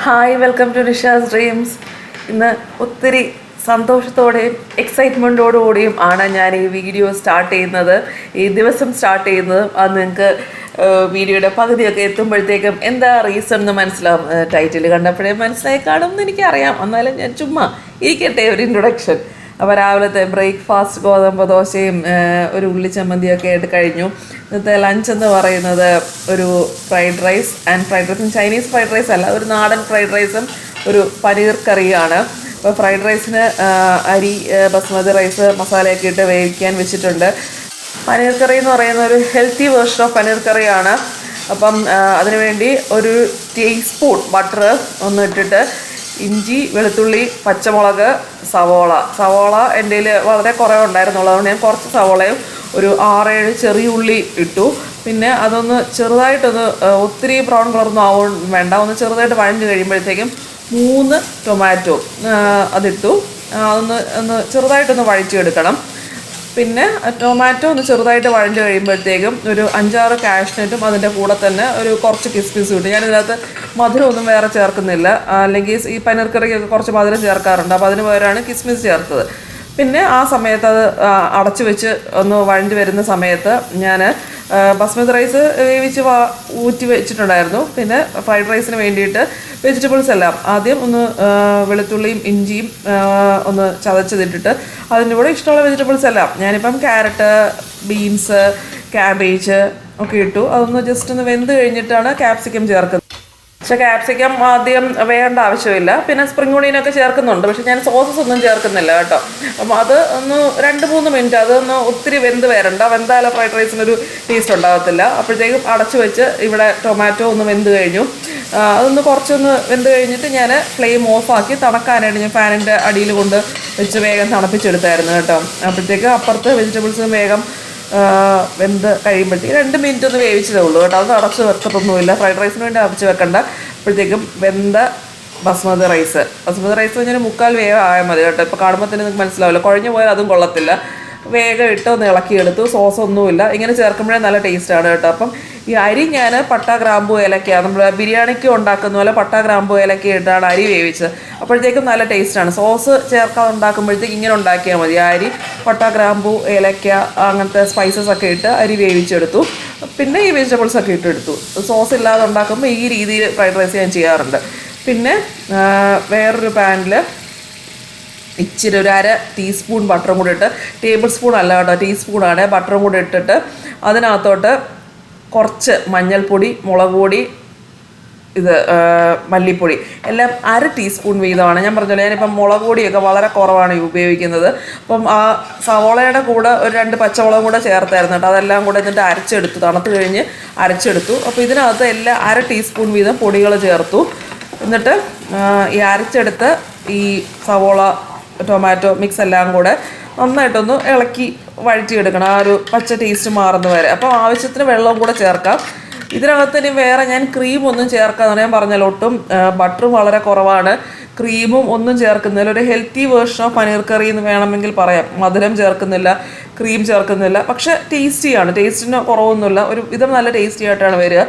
Hi, welcome to Nisha's dreams. ഇന്ന് ഒത്തിരി സന്തോഷത്തോടെയും എക്സൈറ്റ്മെൻറ്റോടുകൂടിയും ആണ് ഞാൻ ഈ വീഡിയോ സ്റ്റാർട്ട് ചെയ്യുന്നത്, ഈ ദിവസം സ്റ്റാർട്ട് ചെയ്യുന്നത്. അത് നിങ്ങൾക്ക് വീഡിയോയുടെ പകുതിയൊക്കെ എത്തുമ്പോഴത്തേക്കും എന്താ റീസൺ എന്ന് മനസ്സിലാവും. ടൈറ്റിൽ കണ്ടപ്പോഴേ മനസ്സിലായി കാണും എന്ന് എനിക്കറിയാം. എന്നാലും ഞാൻ ചുമ്മാ ഇരിക്കട്ടെ ഒരു ഇൻട്രൊഡക്ഷൻ. അപ്പോൾ രാവിലത്തെ ബ്രേക്ക്ഫാസ്റ്റ് ഗോതമ്പ് ദോശയും ഒരു ഉള്ളിച്ചമ്മന്തിയൊക്കെ ആയിട്ട് കഴിഞ്ഞു. ഇന്നത്തെ ലഞ്ച് എന്ന് പറയുന്നത് ഒരു ഫ്രൈഡ് റൈസ് റൈസും ചൈനീസ് ഫ്രൈഡ് റൈസ് അല്ല, ഒരു നാടൻ ഫ്രൈഡ് റൈസും ഒരു പനീർ കറിയാണ്. അപ്പോൾ ഫ്രൈഡ് റൈസിന് അരി ബസ്മതി റൈസ് മസാലയൊക്കെ ഇട്ട് വേവിക്കാൻ വെച്ചിട്ടുണ്ട്. പനീർ കറി എന്ന് പറയുന്ന ഒരു ഹെൽത്തി വേർഷൻ ഓഫ് പനീർ കറിയാണ്. അപ്പം അതിനുവേണ്ടി ഒരു ടീസ്പൂൺ ബട്ടർ ഒന്ന് ഇട്ടിട്ട് ഇഞ്ചി, വെളുത്തുള്ളി, പച്ചമുളക്, സവോള എൻ്റെ കയ്യിൽ വളരെ കുറവുണ്ടായിരുന്നുള്ളൂ. അതുകൊണ്ട് ഞാൻ കുറച്ച് സവോളയും ഒരു 6-7 ചെറിയ ഉള്ളി ഇട്ടു. പിന്നെ അതൊന്ന് ചെറുതായിട്ടൊന്ന് ഒത്തിരി ബ്രൗൺ കളറൊന്നും വേണ്ട, ഒന്ന് ചെറുതായിട്ട് വഴഞ്ഞ് കഴിയുമ്പോഴത്തേക്കും 3 ടൊമാറ്റോ അതിട്ടു. ഒന്ന് ചെറുതായിട്ടൊന്ന് വഴറ്റിയെടുക്കണം. പിന്നെ ടൊമാറ്റോ ഒന്ന് ചെറുതായിട്ട് വഴഞ്ഞ് കഴിയുമ്പോഴത്തേക്കും ഒരു 5-6 കാഷ്നട്ടും അതിൻ്റെ കൂടെ തന്നെ ഒരു കുറച്ച് കിസ്മിസ് ഇട്ടു. ഞാനിതിനകത്ത് മധുരമൊന്നും വേറെ ചേർക്കുന്നില്ല, അല്ലെങ്കിൽ ഈ പനീർ കറിക്കൊക്കെ കുറച്ച് മധുരം ചേർക്കാറുണ്ട്. അപ്പോൾ അതിന് പകരമാണ് കിസ്മിസ് ചേർത്തത്. പിന്നെ ആ സമയത്ത് അത് അടച്ചു വെച്ച് ഒന്ന് വഴഞ്ഞ് വരുന്ന സമയത്ത് ഞാൻ ബസ്മതി റൈസ് വേവിച്ച് ഊറ്റി വെച്ചിട്ടുണ്ടായിരുന്നു. പിന്നെ ഫ്രൈഡ് റൈസിന് വേണ്ടിയിട്ട് വെജിറ്റബിൾസ് എല്ലാം ആദ്യം ഒന്ന് വെളുത്തുള്ളിയും ഇഞ്ചിയും ഒന്ന് ചതച്ചതിട്ടിട്ട് അതിൻ്റെ കൂടെ ഇഷ്ടമുള്ള വെജിറ്റബിൾസ് എല്ലാം ഞാനിപ്പം ക്യാരറ്റ്, ബീൻസ്, ക്യാബേജ് ഒക്കെ ഇട്ടു. അതൊന്ന് ജസ്റ്റ് ഒന്ന് വെന്ത് കഴിഞ്ഞിട്ടാണ് ക്യാപ്സിക്കം ചേർക്കുന്നത്. പക്ഷേ ക്യാപ്സിക്കം ആദ്യം വേണ്ട ആവശ്യമില്ല. പിന്നെ സ്പ്രിംഗ് ഓണിയനൊക്കെ ചേർക്കുന്നുണ്ട്, പക്ഷെ ഞാൻ സോസസ് ഒന്നും ചേർക്കുന്നില്ല കേട്ടോ. അപ്പം അത് ഒന്ന് 2-3 മിനിറ്റ് അതൊന്ന് ഒത്തിരി വെന്ത് വരണ്ട. വെന്താലും ഫ്രൈഡ് റൈസിനൊരു ടേസ്റ്റ് ഉണ്ടാകത്തില്ല. അപ്പോഴത്തേക്കും അടച്ചു വെച്ച് ഇവിടെ ടൊമാറ്റോ ഒന്ന് വെന്ത് കഴിഞ്ഞു. അതൊന്ന് കുറച്ചൊന്ന് വെന്ത് കഴിഞ്ഞിട്ട് ഞാൻ ഫ്ലെയിം ഓഫാക്കി തണുക്കാനായിട്ട് ഞാൻ ഫാനിൻ്റെ അടിയിൽ കൊണ്ട് വെച്ച് വേഗം തണുപ്പിച്ചെടുത്തായിരുന്നു കേട്ടോ. അപ്പോഴത്തേക്ക് അപ്പുറത്ത് വെജിറ്റബിൾസും വേഗം വെന്ത് കഴിയുമ്പോഴത്തേക്ക് 2 മിനിറ്റ് ഒന്ന് വേവിച്ചതേ ഉള്ളൂ കേട്ടോ. അത് അടച്ച് വെക്കത്തൊന്നുമില്ല, ഫ്രൈഡ് റൈസിന് വേണ്ടി അടച്ച് വെക്കണ്ട. അപ്പോഴത്തേക്കും വെന്ത ബസ്മതി റൈസ് കഴിഞ്ഞാൽ 3/4 വേഗം ആയാൽ മതി കേട്ടോ. ഇപ്പോൾ കാണുമ്പോൾ തന്നെ നിങ്ങൾക്ക് മനസ്സിലാവില്ല, കുഴഞ്ഞു പോയാൽ അതും കൊള്ളത്തില്ല. വേഗം ഇട്ട് ഒന്ന് ഇളക്കിയെടുത്തു. സോസൊന്നുമില്ല, ഇങ്ങനെ ചേർക്കുമ്പോഴേ നല്ല ടേസ്റ്റാണ് കേട്ടോ. അപ്പം ഈ അരി ഞാൻ പട്ട, ഗ്രാമ്പു, ഏലക്ക, നമ്മൾ ബിരിയാണിക്ക് ഉണ്ടാക്കുന്ന പോലെ പട്ട, ഗ്രാമ്പു, ഏലക്ക ഇട്ടാണ് അരി വേവിച്ചത്. അപ്പോഴത്തേക്കും നല്ല ടേസ്റ്റാണ്. സോസ് ചേർക്കാതെ ഉണ്ടാക്കുമ്പോഴത്തേക്ക് ഇങ്ങനെ ഉണ്ടാക്കിയാൽ മതി. അരി പട്ട, ഗ്രാമ്പു, ഏലക്ക അങ്ങനത്തെ സ്പൈസസ് ഒക്കെ ഇട്ട് അരി വേവിച്ചെടുത്തു. പിന്നെ ഈ വെജിറ്റബിൾസ് ഒക്കെ ഇട്ടെടുത്തു. സോസ് ഇല്ലാതെ ഉണ്ടാക്കുമ്പോൾ ഈ രീതിയിൽ ഫ്രൈഡ് റൈസ് ഞാൻ ചെയ്യാറുണ്ട്. പിന്നെ വേറൊരു പാനിൽ ഇച്ചിരി ഒരു 1/2 ടീസ്പൂൺ ബട്ടറും കൂടി ഇട്ട്, ടേബിൾ സ്പൂൺ അല്ല കേട്ടോ, ടീസ്പൂണാണ്, ബട്ടറും കൂടി ഇട്ടിട്ട് അതിനകത്തോട്ട് കുറച്ച് മഞ്ഞൾപ്പൊടി, മുളക് പൊടി, മല്ലിപ്പൊടി എല്ലാം 1/2 ടീസ്പൂൺ വീതമാണ്. ഞാൻ പറഞ്ഞല്ലോ, ഞാനിപ്പം മുളക് പൊടിയൊക്കെ വളരെ കുറവാണ് ഉപയോഗിക്കുന്നത്. അപ്പം ആ സവോളയുടെ കൂടെ ഒരു 2 പച്ചമുളകും കൂടെ ചേർത്തായിരുന്നു കേട്ടോ. അതെല്ലാം കൂടെ എന്നിട്ട് അരച്ചെടുത്തു, തണുത്ത് കഴിഞ്ഞ് അരച്ചെടുത്തു. അപ്പോൾ ഇതിനകത്ത് എല്ലാം 1/2 ടീസ്പൂൺ വീതം പൊടികൾ ചേർത്തു. എന്നിട്ട് ഈ അരച്ചെടുത്ത് ഈ സവോള, ടൊമാറ്റോ മിക്സ് എല്ലാം കൂടെ നന്നായിട്ടൊന്ന് ഇളക്കി വഴറ്റിയെടുക്കണം, ആ ഒരു പച്ച ടേസ്റ്റ് മാറുന്ന വരെ. അപ്പോൾ ആവശ്യത്തിന് വെള്ളവും കൂടെ ചേർക്കാം. ഇതിനകത്ത് ഇനി വേറെ ഞാൻ ക്രീമൊന്നും ചേർക്കാമെന്ന് ഞാൻ പറഞ്ഞല്ലോ, ഒട്ടും ബട്ടറും വളരെ കുറവാണ്, ക്രീമും ഒന്നും ചേർക്കുന്നില്ല. ഒരു ഹെൽത്തി വേർഷൻ ഓഫ് പനീർ കറി എന്ന് വേണമെങ്കിൽ പറയാം. മധുരം ചേർക്കുന്നില്ല, ക്രീം ചേർക്കുന്നില്ല, പക്ഷേ ടേസ്റ്റിയാണ്. ടേസ്റ്റിന് കുറവൊന്നുമില്ല, ഒരു വിധം നല്ല ടേസ്റ്റി ആയിട്ടാണ് വരിക.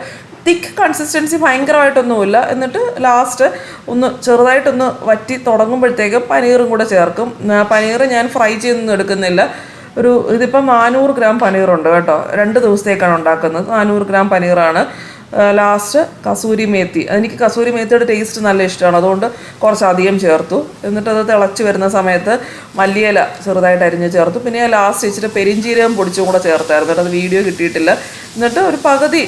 തിക്ക് കൺസിസ്റ്റൻസി ഭയങ്കരമായിട്ടൊന്നുമില്ല. എന്നിട്ട് ലാസ്റ്റ് ഒന്ന് ചെറുതായിട്ടൊന്ന് വറ്റി തുടങ്ങുമ്പോഴത്തേക്കും പനീറും കൂടെ ചേർക്കും. പനീർ ഞാൻ ഫ്രൈ ചെയ്തൊന്നും എടുക്കുന്നില്ല. ഇതിപ്പം 400 ഗ്രാം പനീറുണ്ട് കേട്ടോ. 2 ദിവസത്തേക്കാണ് ഉണ്ടാക്കുന്നത്. 400 ഗ്രാം പനീറാണ്. ലാസ്റ്റ് കസൂരി മേത്തി, എനിക്ക് കസൂരി മേത്തിയുടെ ടേസ്റ്റ് നല്ല ഇഷ്ടമാണ്, അതുകൊണ്ട് കുറച്ചധികം ചേർത്തു. എന്നിട്ട് അത് തിളച്ച് വരുന്ന സമയത്ത് മല്ലിയില ചെറുതായിട്ട് അരിഞ്ഞ് ചേർത്തു. പിന്നെ ലാസ്റ്റ് ഇച്ചിരി പെരിഞ്ചീരകം പൊടിച്ചും കൂടെ ചേർത്തായിരുന്നു കേട്ടോ. അത് വീഡിയോ കിട്ടിയിട്ടില്ല. എന്നിട്ട് ഒരു പകുതി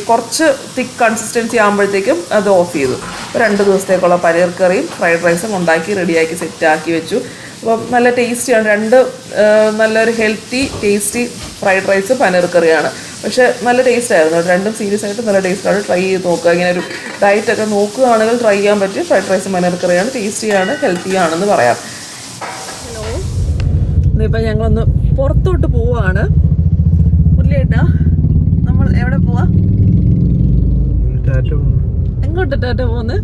കുറച്ച് തിക്ക് കൺസിസ്റ്റൻസി ആകുമ്പോഴത്തേക്കും അത് ഓഫ് ചെയ്തു. 2 ദിവസത്തേക്കുള്ള പനീർ കറിയും ഫ്രൈഡ് റൈസും ഉണ്ടാക്കി റെഡിയാക്കി സെറ്റാക്കി വെച്ചു. അപ്പം നല്ല ടേസ്റ്റിയാണ്. നല്ലൊരു healthy tasty fried rice paneer കറിയാണ്. പക്ഷേ നല്ല ടേസ്റ്റായിരുന്നു. രണ്ടും സീരിയസ് ആയിട്ട് നല്ല ടേസ്റ്റാണ്. ട്രൈ ചെയ്ത് നോക്കുക. ഇങ്ങനെ ഒരു ഡയറ്റൊക്കെ നോക്കുകയാണെങ്കിൽ ട്രൈ ചെയ്യാൻ പറ്റിയ ഫ്രൈഡ് റൈസ് പനീർ കറിയാണ്. ടേസ്റ്റിയാണ്, ഹെൽത്തിയാണെന്ന് പറയാം. ഹലോ, ഇന്നിപ്പോൾ ഞങ്ങളൊന്ന് പുറത്തോട്ട് പോവാണ്. മുല്ലേട്ടാ, നമ്മൾ എവിടെ പോവാ? എങ്ങോട്ട് ടാറ്റ പോന്ന്?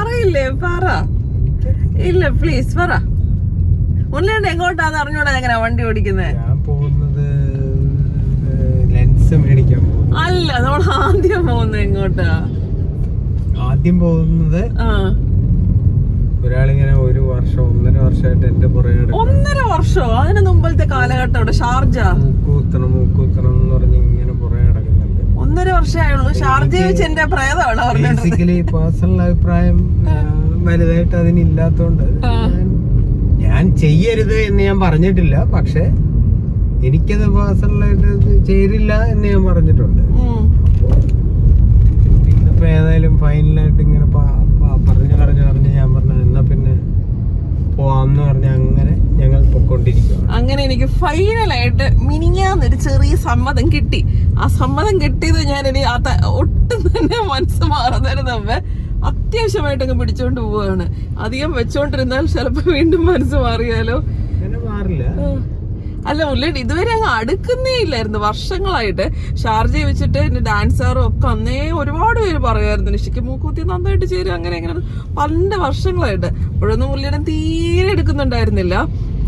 അറിയില്ലേ? പറ. ഇല്ല, പ്ലീസ് പറ. മുല്ലേട്ട എങ്ങോട്ടാന്ന് അറിഞ്ഞൂടാ എങ്ങനെയാ വണ്ടി ഓടിക്കുന്നത്? അല്ല, നമ്മൾ ആദ്യം പോകുന്നത് എങ്ങോട്ടാ? ആദ്യം പോകുന്നത് ഒരാളിങ്ങനെ 1 വർഷം 1.5 വർഷമായിട്ട് എന്റെ പുറകെ 1.5 വർഷം അതിന് മുമ്പത്തെ കാലഘട്ടം ഷാർജ മൂക്കൂത്തണം എന്ന് പറഞ്ഞ് ഇങ്ങനെ പുറകെ നടക്കുന്നുണ്ട്. 1.5 വർഷമായുള്ളൂ. ഷാർജ വെച്ച് എന്റെ പ്രേതമാണ്. ബേസിക്കലി പേഴ്സണൽ അഭിപ്രായം വലുതായിട്ട് അതിനില്ലാത്തോണ്ട് ഞാൻ ചെയ്യരുത് എന്ന് ഞാൻ പറഞ്ഞിട്ടില്ല. പക്ഷെ എനിക്കത് പേഴ്സണലായിട്ട് ചേരില്ല എന്ന് ഞാൻ പറഞ്ഞിട്ടുണ്ട്. ഇന്നിപ്പോ ഏതായാലും ഫൈനലായിട്ട് ഇങ്ങനെ പറഞ്ഞ് ഞാൻ പറഞ്ഞു എന്നാ പിന്നെ പോവാന്ന് പറഞ്ഞ അങ്ങനെ ഞങ്ങൾ പൊക്കോണ്ടിരിക്കുകയാണ്. അങ്ങനെ എനിക്ക് ഫൈനലായിട്ട് മിനിഞ്ഞാന്നൊരു ചെറിയ സമ്മതം കിട്ടി. ആ സമ്മതം കിട്ടിയത് ഞാൻ ഇനി ഒട്ടും തന്നെ മനസ്സ് മാറുന്നതിന് മുമ്പ് അത്യാവശ്യമായിട്ടങ്ങ് പിടിച്ചോണ്ട് പോവാണ്. അധികം വെച്ചോണ്ടിരുന്നാൽ ചിലപ്പോ വീണ്ടും മനസ്സ് മാറിയാലോ. മാറില്ല. അല്ല മുല്ലേട്ട് ഇതുവരെ അങ്ങ് അടുക്കുന്നേ ഇല്ലായിരുന്നു വർഷങ്ങളായിട്ട്. ഷാർജയെ വെച്ചിട്ട് എന്റെ ഡാൻസറും ഒക്കെ അന്നേ ഒരുപാട് പേര് പറയുമായിരുന്നു നിഷിക്ക് മൂക്കുത്തി നന്നായിട്ട് ചേരും അങ്ങനെ അങ്ങനെ പണ്ട് വർഷങ്ങളായിട്ട്. അപ്പോഴൊന്നും മുല്ലേടൻ തീരെ എടുക്കുന്നുണ്ടായിരുന്നില്ല.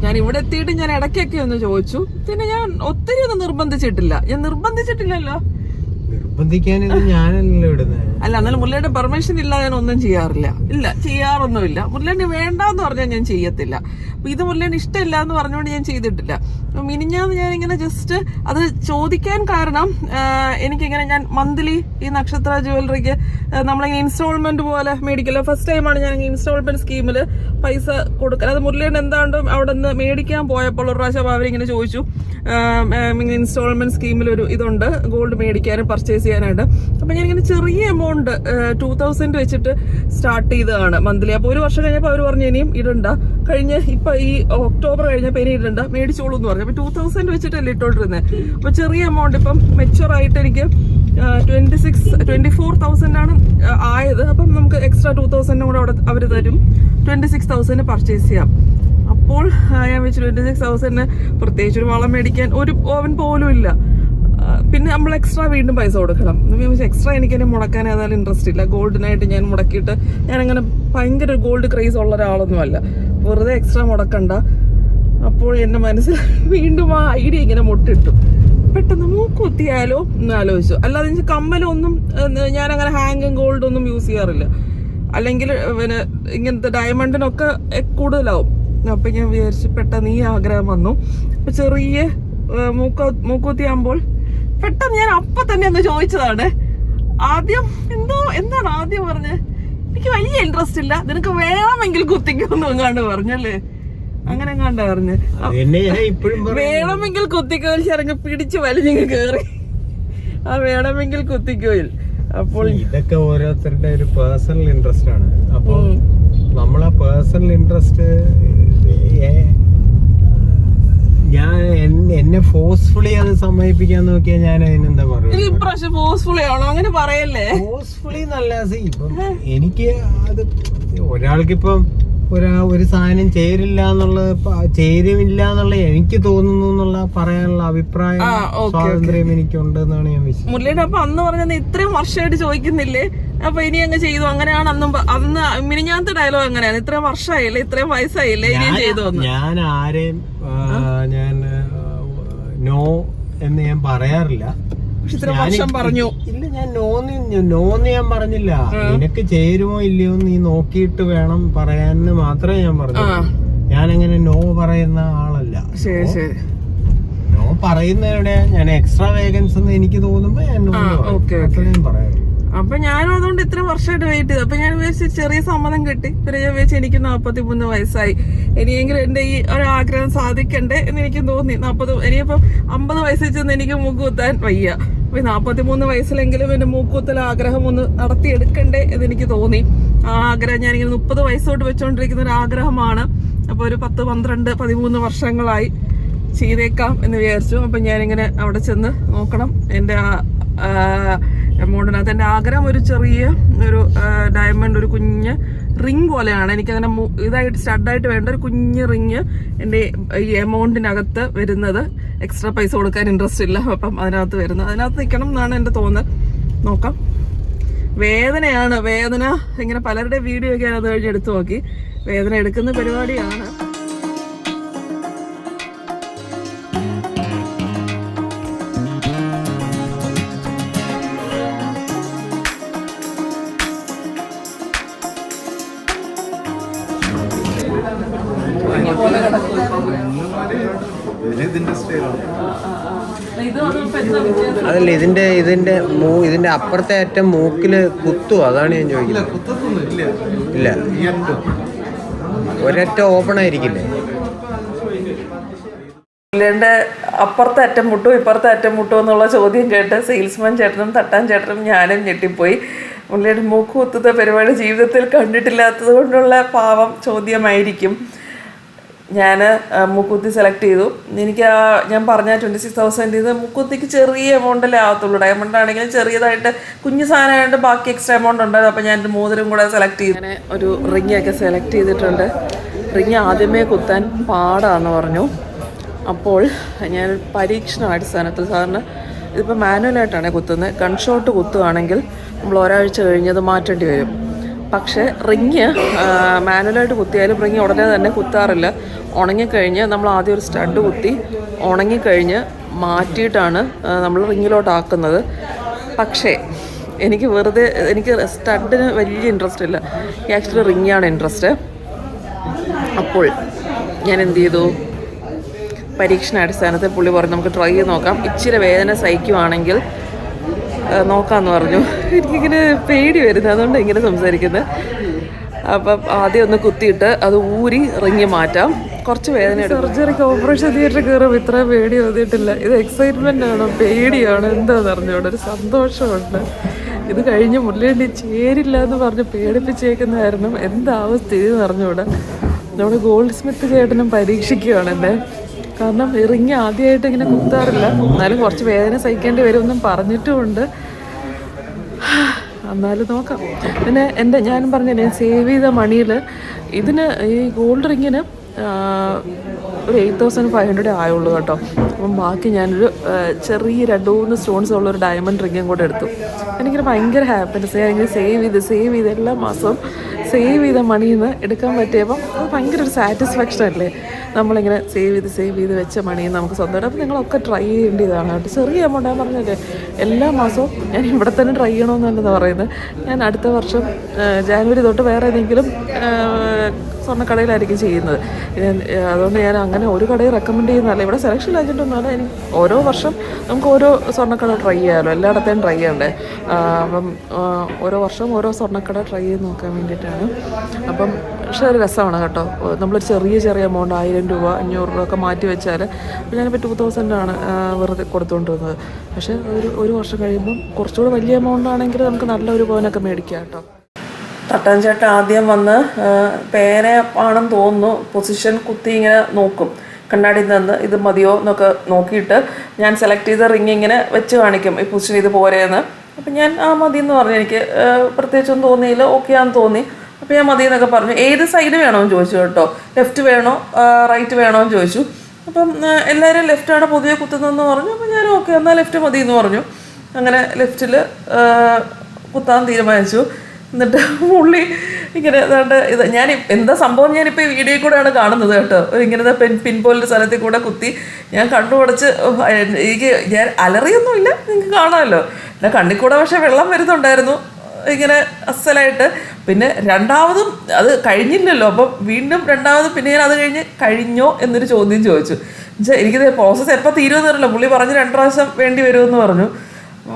ഞാൻ ഇവിടെ എത്തിയിട്ട് ഞാൻ ഇടയ്ക്കൊക്കെ ഒന്ന് ചോദിച്ചു. പിന്നെ ഞാൻ ഒത്തിരി ഒന്നും നിർബന്ധിച്ചിട്ടില്ല. ഞാൻ നിർബന്ധിച്ചിട്ടില്ലല്ലോ. ഞാനല്ലോ ഇടുന്നത്. അല്ല എന്നാലും മുല്ലേന്റെ പെർമിഷൻ ഇല്ലാതെ ഞാൻ ഒന്നും ചെയ്യാറില്ല. ഇല്ല ചെയ്യാറൊന്നുമില്ല. മുല്ലേന് വേണ്ടാന്ന് പറഞ്ഞാൽ ഞാൻ ചെയ്യത്തില്ല. അപ്പൊ ഇത് മുല്ലേന് ഇഷ്ടമില്ല എന്ന് പറഞ്ഞുകൊണ്ട് ഞാൻ ചെയ്തിട്ടില്ല. മിനിഞ്ഞാന്ന് ഞാൻ ഇങ്ങനെ ജസ്റ്റ് അത് ചോദിക്കാൻ കാരണം എനിക്കിങ്ങനെ ഞാൻ മന്ത്ലി ഈ നക്ഷത്ര ജ്വല്ലറിക്ക് നമ്മളിങ്ങനെ ഇൻസ്റ്റാൾമെന്റ് പോലെ മേടിക്കില്ല. ഫസ്റ്റ് ടൈമാണ് ഞാൻ ഇൻസ്റ്റാൾമെന്റ് സ്കീമിൽ പൈസ കൊടുക്കുക. അത് മുരളിയുടെ എന്താണ്ടും അവിടെ നിന്ന് മേടിക്കാൻ പോയപ്പോൾ ഒരു പ്രാവശ്യം അവരിങ്ങനെ ചോദിച്ചു ഇൻസ്റ്റാൾമെന്റ് സ്കീമിൽ ഒരു ഇതുണ്ട് ഗോൾഡ് മേടിക്കാനും പർച്ചേസ് ചെയ്യാനായിട്ട്. അപ്പൊ ഞാനിങ്ങനെ ചെറിയ എമൗണ്ട് 2000 വെച്ചിട്ട് സ്റ്റാർട്ട് ചെയ്തതാണ് മന്ത്ലി. അപ്പൊ 1 വർഷം കഴിഞ്ഞപ്പോൾ അവർ പറഞ്ഞു ഇനിയും ഇടണ്ട, കഴിഞ്ഞ് ഇപ്പൊ ഈ ഒക്ടോബർ കഴിഞ്ഞപ്പോൾ ഇനി ഇടണ്ട, മേടിച്ചോളൂ എന്ന് പറഞ്ഞു. അപ്പൊ 2000 വെച്ചിട്ടല്ലേ ഇട്ടോണ്ടിരുന്നത്. അപ്പൊ ചെറിയ എമൗണ്ട് ഇപ്പം മെച്ചുവർ ആയിട്ട് എനിക്ക് 24,000 ആണ് ആയത്. അപ്പം നമുക്ക് എക്സ്ട്രാ 2,000 കൂടെ അവിടെ അവർ തരും. 26,000 പർച്ചേസ് ചെയ്യാം. അപ്പോൾ ഞാൻ വെച്ചു 26,000 പ്രത്യേകിച്ച് ഒരു വളം മേടിക്കാൻ ഒരു ഓവൻ പോലും ഇല്ല. പിന്നെ നമ്മൾ എക്സ്ട്രാ വീണ്ടും പൈസ കൊടുക്കണം. എക്സ്ട്രാ എനിക്ക് എന്നെ മുടക്കാൻ ഏതായാലും ഇൻട്രസ്റ്റ് ഇല്ല. ഗോൾഡിനായിട്ട് ഞാൻ മുടക്കിയിട്ട് ഞാനങ്ങനെ ഭയങ്കര ഗോൾഡ് ക്രേസ് ഉള്ള ഒരാളൊന്നുമല്ല. വെറുതെ എക്സ്ട്രാ മുടക്കണ്ട. അപ്പോൾ എൻ്റെ മനസ്സിൽ വീണ്ടും ആ ഐഡിയ ഇങ്ങനെ മുട്ടിട്ടു. പെട്ടെന്ന് മൂക്കുത്തിയാലോ എന്ന് ആലോചിച്ചു. അല്ലാതെ എനിക്ക് കമ്മലൊന്നും ഞാനങ്ങനെ ഹാങ്ങും ഗോൾഡൊന്നും യൂസ് ചെയ്യാറില്ല. അല്ലെങ്കിൽ പിന്നെ ഇങ്ങനത്തെ ഡയമണ്ടിനൊക്കെ കൂടുതലാവും. അപ്പം ഞാൻ വിചാരിച്ചു പെട്ടെന്ന് ഈ ആഗ്രഹം വന്നു. അപ്പം ചെറിയ മൂക്കുത്തിയാകുമ്പോൾ പെട്ടെന്ന് ഞാൻ അപ്പം തന്നെ ഒന്ന് ചോദിച്ചതാണ്. ആദ്യം എന്താണ് ആദ്യം പറഞ്ഞത്? എനിക്ക് വലിയ ഇൻട്രസ്റ്റ് ഇല്ല, നിനക്ക് വേണമെങ്കിൽ കുത്തിക്കൊന്നും എങ്ങാണ്ട് പറഞ്ഞല്ലേ, അങ്ങനെ എങ്ങാണ്ട് പറഞ്ഞ് വേണമെങ്കിൽ കുത്തിക്കോയിൽ ചിറങ്ങ് പിടിച്ച് വലിഞ്ഞിങ്ങ് കേറി ആ വേണമെങ്കിൽ കുത്തിക്കോയിൽ. അപ്പോൾ ഇതൊക്കെ ഓരോരുത്തരുടെ ഒരു പേഴ്സണൽ ഇൻട്രസ്റ്റ് ആണ്. അപ്പോൾ നമ്മളെ പേഴ്സണൽ ഇൻട്രസ്റ്റ് ഞാൻ എന്നെ ഫോഴ്സ്ഫുള്ളി അത് സമ്മതിപ്പിക്കാൻ നോക്കിയാൽ ഞാൻ അതിനെന്താ പറയുക? ഫോഴ്സ്ഫുള്ളി ആണോ? അങ്ങനെ പറയല്ലേ. ഫോഴ്സ്ഫുള്ളി നല്ല ഇപ്പം എനിക്ക് അത് ഒരാൾക്കിപ്പം ഒരു സാധനം ചേരില്ല എന്നുള്ള എനിക്ക് തോന്നുന്നു എന്നുള്ള പറയാനുള്ള അഭിപ്രായം സ്വാതന്ത്ര്യം എനിക്കുണ്ടെന്നാണ് ഞാൻ വിശ്വസിക്കുന്നത്. മുരളിയുടെ അപ്പൊ അന്ന് പറഞ്ഞത് ഇത്രയും വർഷമായിട്ട് ചോദിക്കുന്നില്ലേ, അപ്പൊ ഇനി അങ്ങ് ചെയ്തു. അങ്ങനെയാണ് അന്ന് മിനിഞ്ഞാത്ത ഡയലോഗ് അങ്ങനെയാണ്. ഇത്രയും വർഷമായില്ലേ, ഇത്രയും വയസ്സായില്ലേ, ഇനിയും ചെയ്തു. ഞാൻ ആരെയും ഞാൻ നോ എന്ന് ഞാൻ പറയാറില്ല. പറഞ്ഞു ഇല്ല, ഞാൻ നോന്ന് ഞാൻ പറഞ്ഞില്ല. നിനക്ക് ചേരുമോ ഇല്ലയോ നീ നോക്കിയിട്ട് വേണം പറയാന്ന് മാത്രമേ ഞാൻ പറഞ്ഞു. ഞാനങ്ങനെ നോ പറയുന്ന ആളല്ല. നോ പറയുന്നവിടെ ഞാൻ എക്സ്ട്രാ വേഗൻസ് എന്ന് എനിക്ക് തോന്നുമ്പോ ഞാൻ പറയാം. അപ്പൊ ഞാനും അതുകൊണ്ട് ഇത്ര വർഷമായിട്ട് വെയിറ്റ് ചെയ്തു. അപ്പൊ ഞാൻ വിചാരിച്ചു ചെറിയ സമ്മതം കിട്ടി. പിന്നെ ഞാൻ വിചാരിച്ചു എനിക്ക് 43 വയസ്സായി, ഇനിയെങ്കിലും എന്റെ ഈ ഒരാഗ്രഹം സാധിക്കണ്ടേ എന്ന് എനിക്ക് തോന്നി. ഇനിയിപ്പം 50 വയസ്സിൽ ചെന്ന് എനിക്ക് മൂക്കുകുത്താൻ വയ്യ. അപ്പൊ 43 വയസ്സിലെങ്കിലും എന്റെ മൂക്കുകുത്തൽ ആഗ്രഹം ഒന്ന് നടത്തിയെടുക്കണ്ടേ എന്ന് എനിക്ക് തോന്നി. ആ ആഗ്രഹം ഞാനിങ്ങനെ 30 വയസ്സോട്ട് വെച്ചോണ്ടിരിക്കുന്ന ഒരു ആഗ്രഹമാണ്. അപ്പൊ ഒരു 10, 12, 13 വർഷങ്ങളായി ചെയ്തേക്കാം എന്ന് വിചാരിച്ചു. അപ്പൊ ഞാനിങ്ങനെ അവിടെ ചെന്ന് നോക്കണം. എന്റെ എമൗണ്ടിനകത്ത് എൻ്റെ ആഗ്രഹം ഒരു ചെറിയ ഒരു ഡയമണ്ട്, ഒരു കുഞ്ഞ് റിങ് പോലെയാണ്. എനിക്കങ്ങനെ ഇതായിട്ട് സ്റ്റഡായിട്ട് വേണ്ട ഒരു കുഞ്ഞ് റിങ് എൻ്റെ ഈ എമൗണ്ടിനകത്ത് വരുന്നത്. എക്സ്ട്രാ പൈസ കൊടുക്കാൻ ഇൻട്രസ്റ്റ് ഇല്ല. അപ്പം അതിനകത്ത് നിൽക്കണം എന്നാണ് എൻ്റെ തോന്നൽ. നോക്കാം. വേദനയാണ്. വേദന ഇങ്ങനെ പലരുടെ വീഡിയോ ഒക്കെ അത് കഴിഞ്ഞ് എടുത്തു നോക്കി. വേദന എടുക്കുന്ന പരിപാടിയാണ്. അതല്ല ഇതിന്റെ അപ്പുറത്തെ അറ്റം മൂക്കില് കുത്തുവോ? അതാണ് ഞാൻ ചോദിക്കുന്നത്. ഇല്ല, ഒരറ്റ ഓപ്പൺ ആയിരിക്കില്ലേ? പുള്ളിയുടെ അപ്പുറത്തെ അറ്റം മുട്ടോ ഇപ്പുറത്തെ അറ്റം മുട്ടോ എന്നുള്ള ചോദ്യം കേട്ട് സെയിൽസ്മാൻ ചേട്ടനും തട്ടാൻ ചേട്ടനും ഞാനും ഞെട്ടിപ്പോയി. പുള്ളിയുടെ മൂക്ക് കുത്തുന്ന പരിപാടി ജീവിതത്തിൽ കണ്ടിട്ടില്ലാത്തത് കൊണ്ടുള്ള പാവം ചോദ്യമായിരിക്കും. ഞാൻ മൂക്കുത്തി സെലക്ട് ചെയ്തു. എനിക്ക് ഞാൻ പറഞ്ഞ 26,000 ഇത് മൂക്കുത്തിക്ക് ചെറിയ എമൗണ്ടല്ലേ ആകത്തുള്ളൂ. ഡയമണ്ട് ആണെങ്കിലും ചെറിയതായിട്ട് കുഞ്ഞു സാധനമായിട്ട് ബാക്കി എക്സ്ട്രാ എമൗണ്ട് ഉണ്ടായിരുന്നു. അപ്പോൾ ഞാൻ മോതിരം കൂടെ സെലക്ട് ചെയ്തു. അങ്ങനെ ഒരു റിങ്ങൊക്കെ സെലക്ട് ചെയ്തിട്ടുണ്ട്. റിങ് ആദ്യമേ കുത്താൻ പാടാന്ന് പറഞ്ഞു. അപ്പോൾ ഞാൻ പരീക്ഷണാടിസ്ഥാനത്തിൽ, സാധാരണ ഇതിപ്പോൾ മാനുവലായിട്ടാണ് കുത്തുന്നത്. ഗൺഷോട്ട് കുത്തുകയാണെങ്കിൽ നമ്മൾ ഒരാഴ്ച കഴിഞ്ഞത് മാറ്റേണ്ടി വരും. പക്ഷേ റിങ് മാനുവലായിട്ട് കുത്തിയാലും റിങ് ഉടനെ തന്നെ കുത്താറില്ല. ഉണങ്ങിക്കഴിഞ്ഞ് നമ്മൾ ആദ്യം ഒരു സ്റ്റഡ് കുത്തി ഉണങ്ങിക്കഴിഞ്ഞ് മാറ്റിയിട്ടാണ് നമ്മൾ റിങ്ങിലോട്ടാക്കുന്നത്. പക്ഷേ എനിക്ക് സ്റ്റഡിന് വലിയ ഇൻട്രസ്റ്റ് ഇല്ല. ആക്ച്വലി റിങ്ങാണ് ഇൻട്രസ്റ്റ്. അപ്പോൾ ഞാൻ എന്ത് ചെയ്തു, പരീക്ഷണാടിസ്ഥാനത്തിൽ പുള്ളി പറഞ്ഞു നമുക്ക് ട്രൈ ചെയ്ത് നോക്കാം, ഇച്ചിരി വേദന സഹിക്കുവാണെങ്കിൽ നോക്കാമെന്ന് പറഞ്ഞു. എനിക്കിങ്ങനെ പേടി വരുന്നത്, അതുകൊണ്ട് ഇങ്ങനെ സംസാരിക്കുന്നത്. അപ്പം ആദ്യം ഒന്ന് കുത്തിയിട്ട് അത് ഊരി റിങ്ങി മാറ്റാം. കുറച്ച് വേദന എടുക്കും. സർജറിക്ക് ഓപ്പറേഷൻ തിയേറ്ററിൽ കയറുമ്പോൾ ഇത്ര പേടി തോന്നിയിട്ടില്ല. ഇത് എക്സൈറ്റ്മെൻ്റ് ആണോ പേടിയാണോ എന്താണെന്ന് അറിഞ്ഞോടെ ഒരു സന്തോഷമുണ്ട്. ഇത് കഴിഞ്ഞ് മുല്ലേണ്ടി ചേരില്ല എന്ന് പറഞ്ഞ് പേടിപ്പിച്ചേക്കുന്ന കാരണം എന്താവും സ്ഥിതി എന്ന് അറിഞ്ഞൂടെ. നമ്മുടെ ഗോൾഡ് സ്മിത്ത് ചേട്ടനും പരീക്ഷിക്കുകയാണ് എന്നെ. കാരണം റിങ് ആദ്യമായിട്ട് ഇങ്ങനെ കുത്താറില്ല, എന്നാലും കുറച്ച് വേദന സഹിക്കേണ്ടി വരുമെന്നും പറഞ്ഞിട്ടുമുണ്ട്. എന്നാലും നോക്കാം. പിന്നെ ഞാൻ പറഞ്ഞില്ലേ, സേവ് ചെയ്ത മണിയിൽ ഇതിന് ഈ ഗോൾഡ് റിങ്ങിന് ഒരു 8,500 ആയുള്ളൂ കേട്ടോ. അപ്പം ബാക്കി ഞാനൊരു ചെറിയ 2-3 സ്റ്റോൺസ് ഉള്ളൊരു ഡയമണ്ട് റിങ്ങും കൂടെ എടുത്തു. എനിക്കൊരു ഭയങ്കര ഹാപ്പിനെസ്. ഞാനിങ്ങനെ സേവ് ചെയ്ത് എല്ലാ മാസവും സേവ് ചെയ്ത മണിയിൽ നിന്ന് എടുക്കാൻ പറ്റിയപ്പം അത് ഭയങ്കര ഒരു സാറ്റിസ്ഫാക്ഷൻ അല്ലേ. നമ്മളിങ്ങനെ സേവ് ചെയ്ത് വെച്ച മണിയിൽ നമുക്ക് സ്വന്തമായിട്ട്. അപ്പോൾ നിങ്ങളൊക്കെ ട്രൈ ചെയ്യേണ്ടതാണ് കേട്ടോ. ചെറിയ എമൗണ്ട് ഞാൻ പറഞ്ഞല്ലേ, എല്ലാ മാസവും ഞാൻ ഇവിടെ തന്നെ ട്രൈ ചെയ്യണമെന്നല്ലെന്ന് പറയുന്നത്. ഞാൻ അടുത്ത വർഷം ജാനുവരി തൊട്ട് വേറെ ഏതെങ്കിലും സ്വർണ്ണക്കടയിലായിരിക്കും ചെയ്യുന്നത്. അതുകൊണ്ട് ഞാൻ അങ്ങനെ ഒരു കടയിൽ റെക്കമെൻഡ് ചെയ്യുന്നതല്ല. ഇവിടെ സെലക്ഷൻ ഏജൻറ്റൊന്നുമല്ല. എനിക്ക് ഓരോ വർഷം നമുക്ക് ഓരോ സ്വർണ്ണക്കട ട്രൈ ചെയ്യാമല്ലോ, എല്ലായിടത്തേയും ട്രൈ ചെയ്യണ്ടേ. അപ്പം ഓരോ വർഷം ഓരോ സ്വർണ്ണക്കട ട്രൈ ചെയ്ത് നോക്കാൻ വേണ്ടിയിട്ടാണ്. അപ്പം പക്ഷേ ഒരു രസമാണ് കേട്ടോ. നമ്മളൊരു ചെറിയ എമൗണ്ട് 1000 രൂപ 500 രൂപ ഒക്കെ മാറ്റി വെച്ചാൽ, അപ്പോൾ ഞാനിപ്പോൾ 2,000 ആണ് വെറുതെ കൊടുത്തുകൊണ്ട് വന്നത്. പക്ഷേ ഒരു വർഷം കഴിയുമ്പം കുറച്ചുകൂടെ വലിയ എമൗണ്ട് ആണെങ്കിൽ നമുക്ക് നല്ലൊരു പവനൊക്കെ മേടിക്കാം കേട്ടോ. തട്ടാൻ ചേട്ടൻ ആദ്യം വന്ന് പേന ആണെന്ന് തോന്നുന്നു പൊസിഷൻ കുത്തി ഇങ്ങനെ നോക്കും കണ്ണാടിയിൽ നിന്ന്, ഇത് മതിയോ എന്നൊക്കെ നോക്കിയിട്ട് ഞാൻ സെലക്ട് ചെയ്ത റിങ് ഇങ്ങനെ വെച്ച് കാണിക്കും, ഈ പൊസിഷൻ ഇത് പോരെയെന്ന്. അപ്പം ഞാൻ മതി എന്ന് പറഞ്ഞു. എനിക്ക് പ്രത്യേകിച്ചൊന്നും തോന്നിയില്ല, ഓക്കെ ആണെന്ന് തോന്നി. അപ്പോൾ ഞാൻ മതി എന്നൊക്കെ പറഞ്ഞു. ഏത് സൈഡ് വേണമെന്ന് ചോദിച്ചു കേട്ടോ. ലെഫ്റ്റ് വേണോ റൈറ്റ് വേണോ എന്ന് ചോദിച്ചു. അപ്പം എല്ലാവരും ലെഫ്റ്റാണ് പൊതുവെ കുത്തുന്നതെന്ന് പറഞ്ഞു. അപ്പം ഞാൻ ഓക്കെ എന്നാൽ ലെഫ്റ്റ് മതി എന്ന് പറഞ്ഞു. അങ്ങനെ ലെഫ്റ്റിൽ കുത്താൻ തീരുമാനിച്ചു. എന്നിട്ട് പുള്ളി ഇങ്ങനെ ഇത് ഞാൻ എന്താ സംഭവം ഞാനിപ്പോൾ ഈ വീഡിയോയിൽ കൂടെയാണ് കാണുന്നത് കേട്ടോ. ഇങ്ങനത്തെ പിൻ പോലൊരു സ്ഥലത്തിൽ കൂടെ കുത്തി ഞാൻ കണ്ണുപടച്ച് ഞാൻ അലറിയൊന്നുമില്ല, നിങ്ങൾക്ക് കാണാമല്ലോ. എൻ്റെ കണ്ണിൽ കൂടെ പക്ഷേ വെള്ളം വരുന്നുണ്ടായിരുന്നു ഇങ്ങനെ അസലായിട്ട്. പിന്നെ രണ്ടാമതും അത് കഴിഞ്ഞില്ലല്ലോ. അപ്പം വീണ്ടും രണ്ടാമതും പിന്നെ ഞാൻ അത് കഴിഞ്ഞോ എന്നൊരു ചോദ്യം ചോദിച്ചു. എനിക്കിത് പ്രോസസ്സ് എപ്പോൾ തീരുമെന്ന് അറിയില്ല. പുള്ളി പറഞ്ഞ് 2 പ്രാവശ്യം വേണ്ടി വരുമെന്ന് പറഞ്ഞു.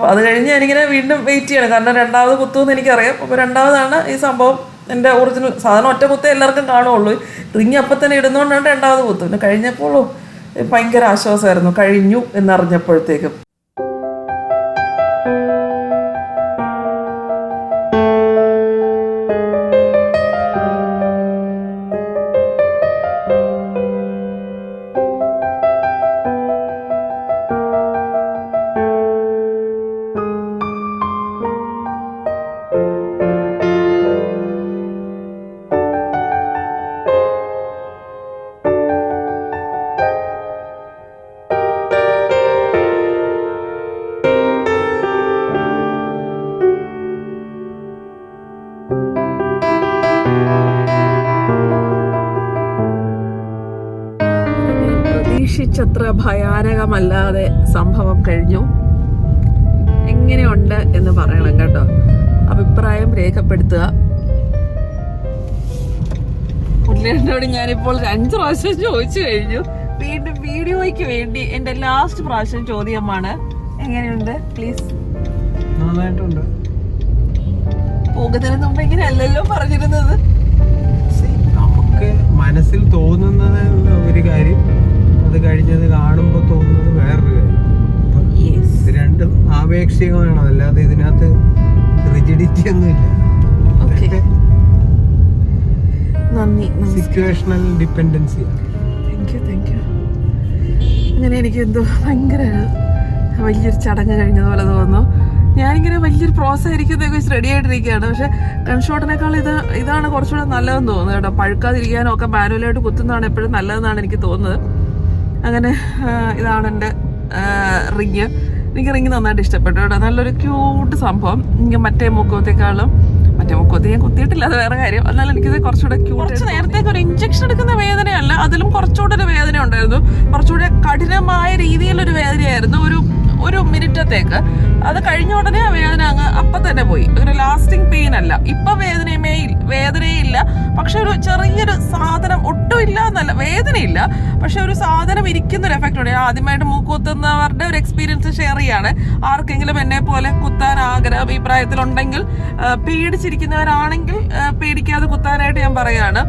അത് കഴിഞ്ഞ് ഞാനിങ്ങനെ വീണ്ടും വെയിറ്റ് ചെയ്യണം, കാരണം രണ്ടാമത് കുത്തുമെന്ന് എനിക്കറിയാം. അപ്പോൾ രണ്ടാമതാണ് ഈ സംഭവം. എൻ്റെ ഒറിജിനൽ സാധനം ഒറ്റ കുത്തേ എല്ലാവർക്കും കാണുള്ളൂ. റിങ് അപ്പം തന്നെ ഇടുന്നതുകൊണ്ടാണ് രണ്ടാമത് കുത്തും. പിന്നെ കഴിഞ്ഞപ്പോഴും ഭയങ്കര ആശ്വാസമായിരുന്നു കഴിഞ്ഞു എന്നറിഞ്ഞപ്പോഴത്തേക്കും. പ്രതീക്ഷിച്ചത്ര ഭയാനകമല്ലാതെ സംഭവം കഴിഞ്ഞു. എങ്ങനെയുണ്ട് എന്ന് പറയണം കേട്ടോ, അഭിപ്രായം രേഖപ്പെടുത്തുക. പുള്ളിയോട് ഞാനിപ്പോൾ 5 പ്രാവശ്യം ചോദിച്ചു കഴിഞ്ഞു വീണ്ടും വീഡിയോയ്ക്ക് വേണ്ടി എന്റെ ലാസ്റ്റ് പ്രാവശ്യം ചോദ്യമാണ്, എങ്ങനെയുണ്ട് പ്ലീസ്? നന്നായിട്ടുണ്ട്. പോകുന്നതിന് മുമ്പ് ഇങ്ങനെ അല്ലല്ലോ പറഞ്ഞിരുന്നത്. നമുക്ക് മനസ്സിൽ തോന്നുന്നത് ഒരു കാര്യം, അത് കഴിഞ്ഞത് കാണുമ്പോൾ തോന്നുന്നത് വേറൊരു കാര്യം. ഇത് രണ്ടും ആപേക്ഷികമാണ്, അല്ലാതെ ഇതിനകത്ത് റിജിഡിറ്റി ഒന്നുമില്ല. നന്ദി. Situational dependency. Thank you. അങ്ങനെ എനിക്ക് എന്തോ ഭയങ്കര വലിയൊരു ചടങ്ങ് കഴിഞ്ഞതുപോലെ തോന്നുന്നു. ഞാനിങ്ങനെ വലിയൊരു പ്രോസസ് ആയിരിക്കുന്നതൊക്കെ വെച്ച് റെഡി ആയിട്ടിരിക്കുകയാണ്. പക്ഷെ ഗൺഷോട്ടിനേക്കാൾ ഇതാണ് കുറച്ചുകൂടെ നല്ലതെന്ന് തോന്നുന്നു കേട്ടോ. പഴുക്കാതിരിക്കാനും ഒക്കെ മാനുവലായിട്ട് കുത്തുന്നതാണ് എപ്പോഴും നല്ലതെന്നാണ് എനിക്ക് തോന്നുന്നത്. അങ്ങനെ ഇതാണ് എൻ്റെ റിങ്. എനിക്ക് റിങ് നന്നായിട്ട് ഇഷ്ടപ്പെട്ടു കേട്ടോ. നല്ലൊരു ക്യൂട്ട് സംഭവം. എനിക്ക് മറ്റേ മുക്കോത്തേക്കാളും, മറ്റേ മുക്കോത്ത് ഞാൻ കുത്തിയിട്ടില്ല, അത് വേറെ കാര്യം. എന്നാലും എനിക്കിത് കുറച്ചുകൂടെ ക്യൂട്ട്. കുറച്ച് നേരത്തേക്ക് ഒരു ഇഞ്ചക്ഷൻ എടുക്കുന്ന വേദനയല്ല, അതിലും കുറച്ചുകൂടെ ഒരു വേദന ഉണ്ടായിരുന്നു. കുറച്ചുകൂടെ കഠിനമായ രീതിയിലൊരു വേദനയായിരുന്നു ഒരു മിനിറ്റത്തേക്ക്. അത് കഴിഞ്ഞ ഉടനെ ആ വേദന അങ്ങ് അപ്പം തന്നെ പോയി. ഒരു ലാസ്റ്റിംഗ് പെയിൻ അല്ല. ഇപ്പൊ വേദനയില്ല, പക്ഷെ ഒരു ചെറിയൊരു സാധനം ഒട്ടും ഇല്ല എന്നല്ല, വേദനയില്ല, പക്ഷെ ഒരു സാധനം ഇരിക്കുന്ന ഒരു എഫക്റ്റ് ഉണ്ട്. ആദ്യമായിട്ട് മൂക്കുത്തുന്നവരുടെ ഒരു എക്സ്പീരിയൻസ് ഷെയർ ചെയ്യാണ്. ആർക്കെങ്കിലും എന്നെ പോലെ കുത്താൻ ആഗ്രഹം ഈ പ്രായത്തിലുണ്ടെങ്കിൽ, പേടിച്ചിരിക്കുന്നവരാണെങ്കിൽ പേടിക്കാതെ കുത്താനായിട്ട് ഞാൻ പറയാണ്.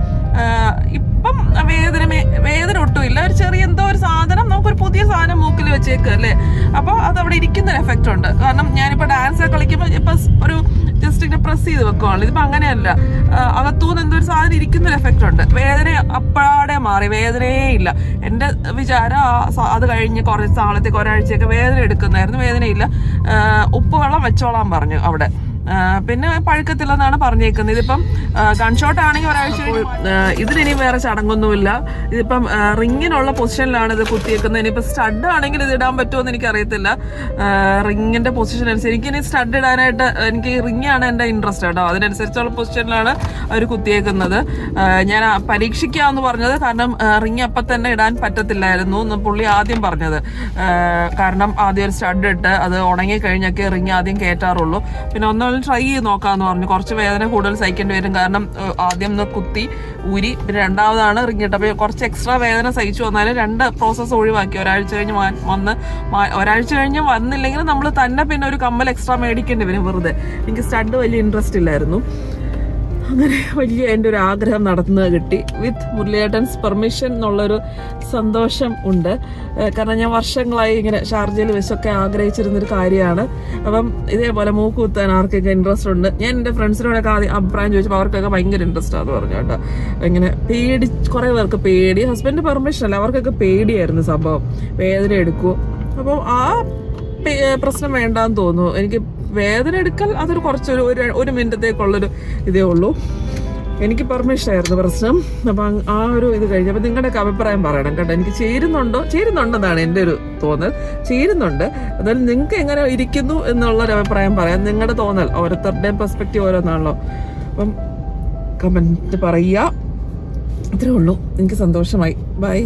ഇപ്പം വേദന ഒട്ടുമില്ല. ഒരു ചെറിയ എന്തോ ഒരു സാധനം, നമുക്കൊരു പുതിയ സാധനം മൂക്കിൽ വെച്ചേക്ക് അല്ലേ, അപ്പോൾ അത് അവിടെ ഇരിക്കുന്ന ഒരു എഫക്റ്റ് ഉണ്ട്. കാരണം ഞാനിപ്പോൾ ഡാൻസ് കളിക്കുമ്പോൾ ഇപ്പം ഒരു ജസ്റ്റ് ഇങ്ങനെ പ്രസ് ചെയ്ത് വെക്കുവാണല്ലോ. ഇതിപ്പോൾ അങ്ങനെയല്ല, അകത്തുനിന്ന് എന്തോ ഒരു സാധനം ഇരിക്കുന്ന ഒരു എഫക്റ്റ് ഉണ്ട്. വേദന അപ്പാടെ മാറി, വേദനയേ ഇല്ല. എൻ്റെ വിചാരം അത് കഴിഞ്ഞ് കുറച്ച് നാളത്തേക്ക് ഒരാഴ്ചയൊക്കെ വേദന എടുക്കുന്നായിരുന്നു. വേദനയില്ല. ഉപ്പുവെള്ളം വെച്ചോളാൻ പറഞ്ഞു അവിടെ. പിന്നെ പഴുക്കത്തില്ലെന്നാണ് പറഞ്ഞേക്കുന്നത്. ഇതിപ്പം ഗൺഷോട്ട് ആണെങ്കിൽ ഒരാഴ്ച ഇതിനി വേറെ ചടങ്ങൊന്നുമില്ല. ഇതിപ്പം റിങ്ങിനുള്ള പൊസിഷനിലാണ് ഇത് കുത്തിയേക്കുന്നത്. ഇനിയിപ്പോൾ സ്റ്റഡ് ആണെങ്കിൽ ഇത് ഇടാൻ പറ്റുമോ എന്ന് എനിക്കറിയത്തില്ല. റിങ്ങിന്റെ പൊസിഷൻ അനുസരിച്ച് എനിക്കിനി സ്റ്റഡ് ഇടാനായിട്ട് എനിക്ക് റിങ്ങാണ് എൻ്റെ ഇൻട്രസ്റ്റ് കേട്ടോ. അതിനനുസരിച്ചുള്ള പൊസിഷനിലാണ് അവർ കുത്തിയേക്കുന്നത്. ഞാൻ പരീക്ഷിക്കാമെന്ന് പറഞ്ഞത് കാരണം റിങ് അപ്പം തന്നെ ഇടാൻ പറ്റത്തില്ലായിരുന്നു എന്ന് പുള്ളി ആദ്യം പറഞ്ഞത്. കാരണം ആദ്യം ഒരു സ്റ്റഡ് ഇട്ട് അത് ഉണങ്ങി കഴിഞ്ഞൊക്കെ റിങ് ആദ്യം കയറ്റാറുള്ളൂ. പിന്നെ ഒന്നും ട്രൈ ചെയ്ത് നോക്കാമെന്ന് പറഞ്ഞു. കുറച്ച് വേദന കൂടുതൽ സഹിക്കേണ്ടി വരും, കാരണം ആദ്യം ഒന്ന് കുത്തി ഊരി പിന്നെ രണ്ടാമതാണ് റിങ് ഇട്ട്. അപ്പോൾ കുറച്ച് എക്സ്ട്രാ വേദന സഹിച്ചു വന്നാലും 2 പ്രോസസ്സ് ഒഴിവാക്കി. ഒരാഴ്ച കഴിഞ്ഞ് വന്നില്ലെങ്കിൽ നമ്മൾ തന്നെ പിന്നെ ഒരു കമ്മൽ എക്സ്ട്രാ മേടിക്കേണ്ടി വരും വെറുതെ. എനിക്ക് സ്റ്റഡ് വലിയ ഇൻട്രസ്റ്റ് ഇല്ലായിരുന്നു. അങ്ങനെ വലിയ എൻ്റെ ഒരു ആഗ്രഹം നടത്തുന്നത് കിട്ടി. വിത്ത് മുരളിയേട്ടൻസ് പെർമിഷൻ എന്നുള്ളൊരു സന്തോഷം ഉണ്ട്. കാരണം ഞാൻ വർഷങ്ങളായി ഇങ്ങനെ ഷാർജയിൽ വെച്ചൊക്കെ ആഗ്രഹിച്ചിരുന്നൊരു കാര്യമാണ്. അപ്പം ഇതേപോലെ മൂക്ക് കുത്താൻ ആർക്കൊക്കെ ഇൻട്രസ്റ്റ് ഉണ്ട്. ഞാൻ എൻ്റെ ഫ്രണ്ട്സിനോടൊക്കെ ആദ്യം അഭിപ്രായം ചോദിച്ചപ്പോൾ അവർക്കൊക്കെ ഭയങ്കര ഇൻട്രസ്റ്റാന്ന് പറഞ്ഞു കേട്ടോ. ഇങ്ങനെ കുറേ പേർക്ക് പേടി, ഹസ്ബൻഡ് പെർമിഷൻ അല്ല, അവർക്കൊക്കെ പേടിയായിരുന്നു സംഭവം, വേദന എടുക്കുമോ. അപ്പോൾ ആ പ്രശ്നം വേണ്ടാന്ന് തോന്നുന്നു. എനിക്ക് വേദന എടുക്കൽ അതൊരു കുറച്ചൊരു 1 മിനിറ്റത്തേക്കുള്ളൊരു ഇതേ ഉള്ളൂ. എനിക്ക് പെർമിഷൻ ആയിരുന്നു പ്രശ്നം. അപ്പം ആ ഒരു ഇത് കഴിഞ്ഞ് അപ്പം നിങ്ങളുടെയൊക്കെ അഭിപ്രായം പറയണം കേട്ടോ. എനിക്ക് ചേരുന്നുണ്ടെന്നാണ് എൻ്റെ ഒരു തോന്നൽ. ചേരുന്നുണ്ട്. അതായത് നിങ്ങൾക്ക് എങ്ങനെ ഇരിക്കുന്നു എന്നുള്ളൊരു അഭിപ്രായം പറയാം. നിങ്ങളുടെ തോന്നൽ, ഓരോരുത്തരുടെയും പെർസ്പെക്റ്റീവ് ഓരോന്നാണല്ലോ. അപ്പം കമൻറ്റ് പറയുക. അത്രേ ഉള്ളൂ. എനിക്ക് സന്തോഷമായി. ബൈ.